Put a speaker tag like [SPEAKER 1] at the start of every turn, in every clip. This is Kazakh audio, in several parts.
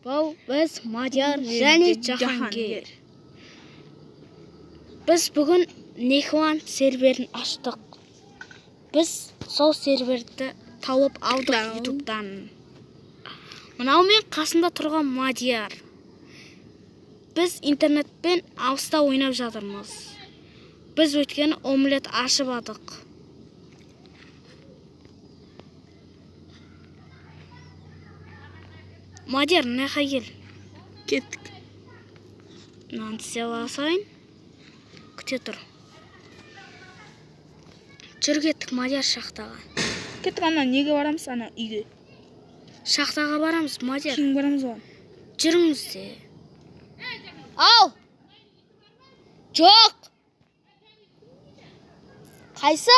[SPEAKER 1] Бұл біз Мадияр және Жахангер. Біз бүгін Нехуан серверін аштық. Біз сол серверді тауып алдық ютубтан. Мынау мен қасында тұрған Мадияр. Біз интернетпен ауыста ойнап жатырмыз. Біз өткені омлет ашып адық. Мадияр, нәқа кел.
[SPEAKER 2] Кеттік.
[SPEAKER 1] Нан істеп алсайын. Күте тұр. Жүр кеттік Мадияр шахтаға.
[SPEAKER 2] Кеттік, ана неге барамыз, ана үйге?
[SPEAKER 1] Шахтаға барамыз Мадияр.
[SPEAKER 2] Кейін барамыз оған.
[SPEAKER 1] Жүріңіз де. Ау! Жоқ! Қайсы?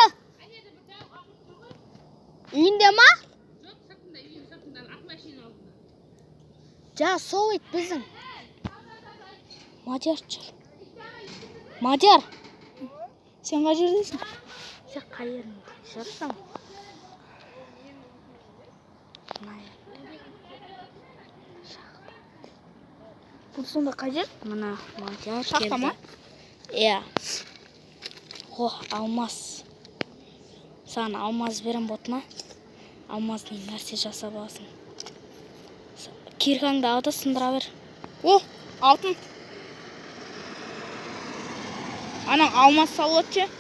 [SPEAKER 1] Үйінде ма? Жа, сол ет біздің. Мадияр жүр. Мадияр!
[SPEAKER 2] Сен қай жердесің?
[SPEAKER 1] Сен қай жеріңде жүрсің?
[SPEAKER 2] Бұл сонда қай жер?
[SPEAKER 1] Мына Мадияр келді.
[SPEAKER 2] Шахта ма?
[SPEAKER 1] Иә. О, алмаз. Саған алмаз берем ботма? Алмаздың нәрсе жасап аласың. Киркаңды алды сындыра бер.
[SPEAKER 2] О, алтын. Анаң алмаз салып ше?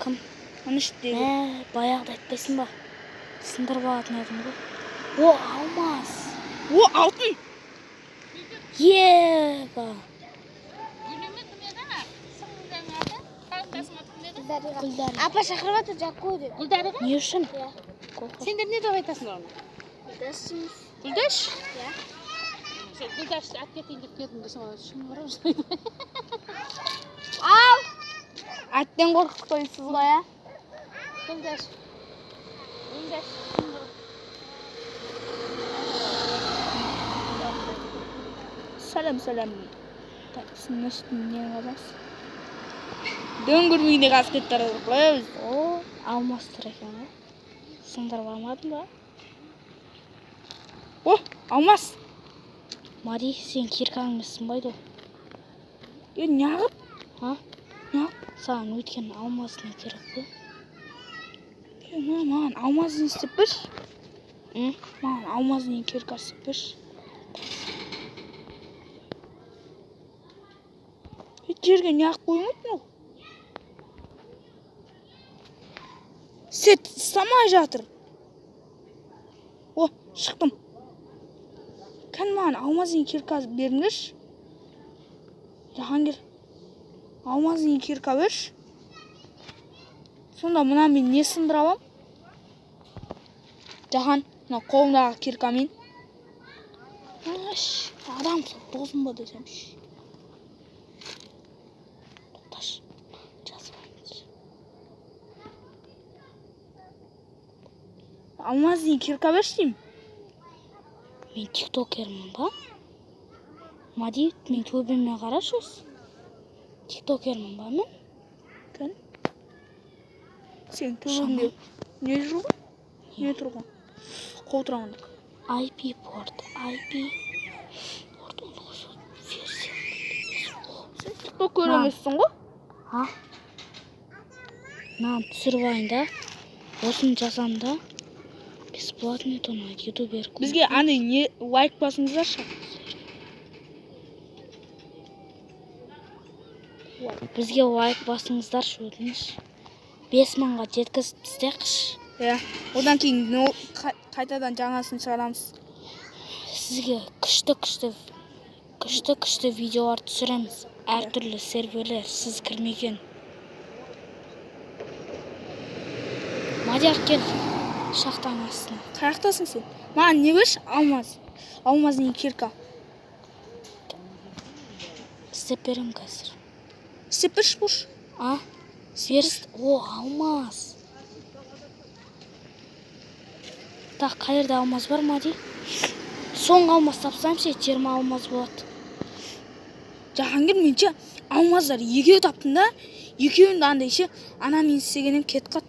[SPEAKER 1] Кім?
[SPEAKER 2] Оны іштегі.
[SPEAKER 1] Баяғыда айтпайсың ба? Сындырып алатын едім ғой. О, алмаз.
[SPEAKER 2] О, алтын.
[SPEAKER 1] Еба.
[SPEAKER 3] Апа шақырып жатыр, жақ қойды.
[SPEAKER 1] Гүлдәрі? Не үшін?
[SPEAKER 3] Сендер не деп айтасың оны?
[SPEAKER 2] Гүлдәш?
[SPEAKER 3] Сен Гүлдәшті әп кетейін деп келдім десің оны шыңғырып. Ау!
[SPEAKER 2] Әттен қорқытойсыз ғой, ә?
[SPEAKER 3] Гүлдәш. Гүлдәш.
[SPEAKER 2] Сәлем. Сінің үстіне қалас. Дөң көрмейді қасқеттер қылыз.
[SPEAKER 1] О, алмаз тұр екен ғой. Сындырып алмадың ба?
[SPEAKER 2] О, алмаз.
[SPEAKER 1] Мари, сен киркаңмысың байды?
[SPEAKER 2] Неғып?
[SPEAKER 1] Ha?
[SPEAKER 2] Неғып?
[SPEAKER 1] Саған өткен алмаз не керек пе?
[SPEAKER 2] Маған алмазын істеп біш.
[SPEAKER 1] М?
[SPEAKER 2] Маған алмазын кирка істеп біш. Жерге неғып қоймайтын ол? Сет самай жатыр. О, шықтым. Кән маған алмазын кирка беріңдіш. Жахангер, алмазын кирка берш. Сонда мұна мен не сындыра алам? Жахан, мына қолымдағы киркамен. Адам тоғызын ба десем.
[SPEAKER 1] Тоқташ, жазбаймыз.
[SPEAKER 2] Алмазын кирка берш деймін.
[SPEAKER 1] Мен тиктокермін ба? Мади, мен төбеме қарашы осы. Тиктокермін ба мен?
[SPEAKER 2] Кән? Сен төбемде не жүрген? Не тұрған? Қолтырағындық.
[SPEAKER 1] IP порт, IP порт ұлғысы версия.
[SPEAKER 2] Сен тикток көремесің ғой?
[SPEAKER 1] Ha? Нам түсіріп айын да. Осын жазам да. Бесплатный тонайт, ютубер.
[SPEAKER 2] Бізге аны не лайк басыңыздаршы.
[SPEAKER 1] Бізге лайк басыңыздаршы өтініш. 5 мыңға жеткізіп тістеқш.
[SPEAKER 2] Одан кейін қайтадан жаңасын шығарамыз.
[SPEAKER 1] Сізге күшті видеолар түсіреміз. Әртүрлі серверлер сіз кірмеген. Мадияр кел. Шахтаң астына.
[SPEAKER 2] Қаяқтасың сен? Маған не берш? Алмаз. Алмазын кирка.
[SPEAKER 1] Істеп берем қазір.
[SPEAKER 2] Істеп берш бұш.
[SPEAKER 1] А? Беріс. О, алмаз. Так, қайырда алмаз бар Мади? Соңғы алмаз тапсам ше, 20 алмаз болады.
[SPEAKER 2] Жахангер, менше алмаздар екеу таптың да, екеуін да андай ше, анамен істегенім кет қат.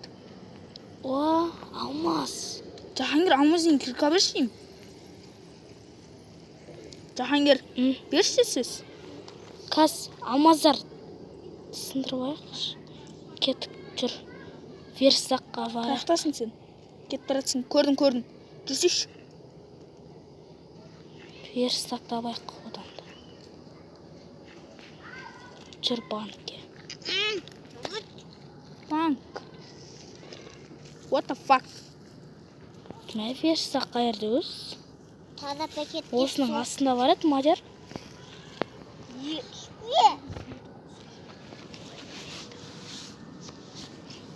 [SPEAKER 1] О, алмаз.
[SPEAKER 2] Жахангер, алмазын кирка берш деймін. Жахангер,
[SPEAKER 1] М?
[SPEAKER 2] берші сіз.
[SPEAKER 1] Қазір алмаздар сындырып алайықшы. Кетіп жүр. Верстаққа барайық.
[SPEAKER 2] Қаяқтасың сен? Кетіп баратсың. Көрдім. Жүрсейші.
[SPEAKER 1] Верстақта алайық одан да. Жүр банкке.
[SPEAKER 2] Банк. What the fuck?
[SPEAKER 1] Мә верстақ қайырды өз?
[SPEAKER 4] Тада пакет.
[SPEAKER 1] Осының астында барады Мадияр.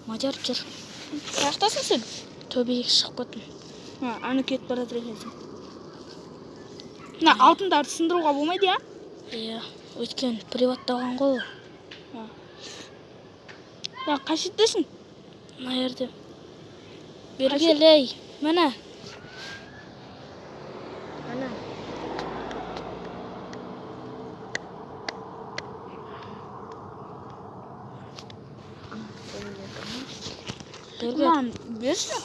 [SPEAKER 1] Мадияр жүр.
[SPEAKER 2] Қаяқтасың сен?
[SPEAKER 1] Төбеге шығып кеттім.
[SPEAKER 2] Аны кетіп баратыр екенсің. Мына алтындарды сындыруға болмайды, я?
[SPEAKER 1] Иә, өйткені приватталған ғой.
[SPEAKER 2] Қай шеттесің?
[SPEAKER 1] Мына жерде. Бергелей. Міне.
[SPEAKER 2] Мам, берші.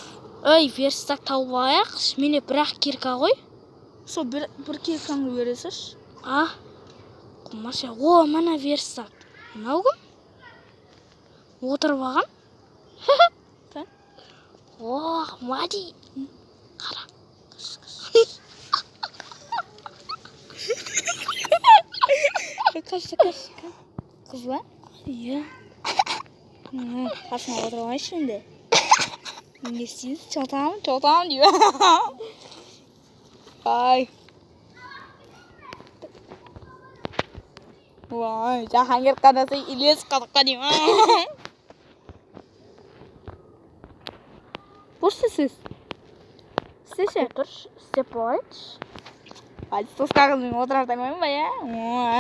[SPEAKER 1] Ой, верстак тауып алайықшы. Мене бірақ кирка ғой.
[SPEAKER 2] Сол бір киркаңды бересіз.
[SPEAKER 1] Құмаша. О, мына верстак. Мынау кім? Отырып алған.
[SPEAKER 2] Кән?
[SPEAKER 1] О, Мади. Қара.
[SPEAKER 2] Қашты. Қыз ба?
[SPEAKER 1] Иә.
[SPEAKER 2] Қасына отырып алайыншы енді. Не істейсіз? Чотамын дейбі. Ай. Ой, Жахангер қанасы илес қадыққа деймі. Бұрсы сіз? Істеші?
[SPEAKER 1] Отырш, істеп болайықшы.
[SPEAKER 2] Hadi sus kalkın oturar tamam mı ya?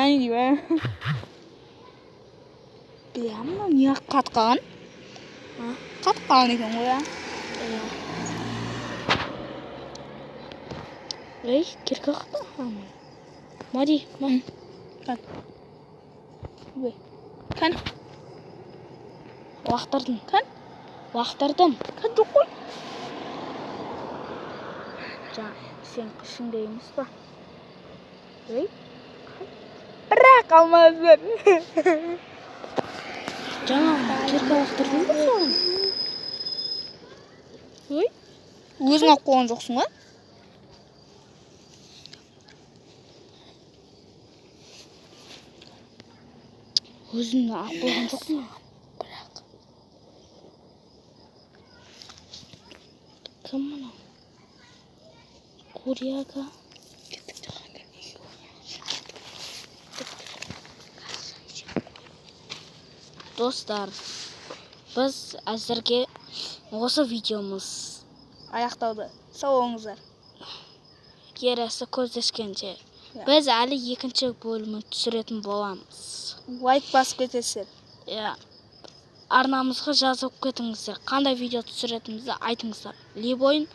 [SPEAKER 2] Ay gibi. Bilmem niye katkan? Katkan nih kamu ya?
[SPEAKER 1] Ей, кирка қақта. Мади, ма.
[SPEAKER 2] Kan. Kan.
[SPEAKER 1] Уақтырдым.
[SPEAKER 2] Kan.
[SPEAKER 1] Уақтырдым.
[SPEAKER 2] Kan жоқ қой.
[SPEAKER 1] Сен қышыңда емес па?
[SPEAKER 2] Ей. Бірақ алмаздар.
[SPEAKER 1] Жаңа кирка уақтырдың ба соған?
[SPEAKER 2] Ой. Өзің алып қойған жоқсың ба?
[SPEAKER 1] Өзің алып қойған жоқсың. Бірақ. Кім мұна? Курияға. Достар, біз әзірге осы видеомыз
[SPEAKER 2] Аяқтауды. Сау болыңыздар.
[SPEAKER 1] келесі көздескенше. Біз әлі екінші бөлімін түсіретін боламыз.
[SPEAKER 2] Лайк басып кетесіздер.
[SPEAKER 1] Иә. Арнамызға жазып кетіңіздер. Қандай видео түсіретімізді айтыңыздар. Либойын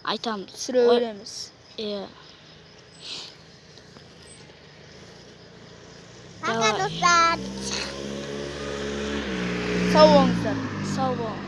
[SPEAKER 1] айтамыз.
[SPEAKER 2] Түсіре өреміз.
[SPEAKER 1] Иә.
[SPEAKER 4] Пока, достар.
[SPEAKER 2] Сау болыңыздар.
[SPEAKER 1] Сау бол.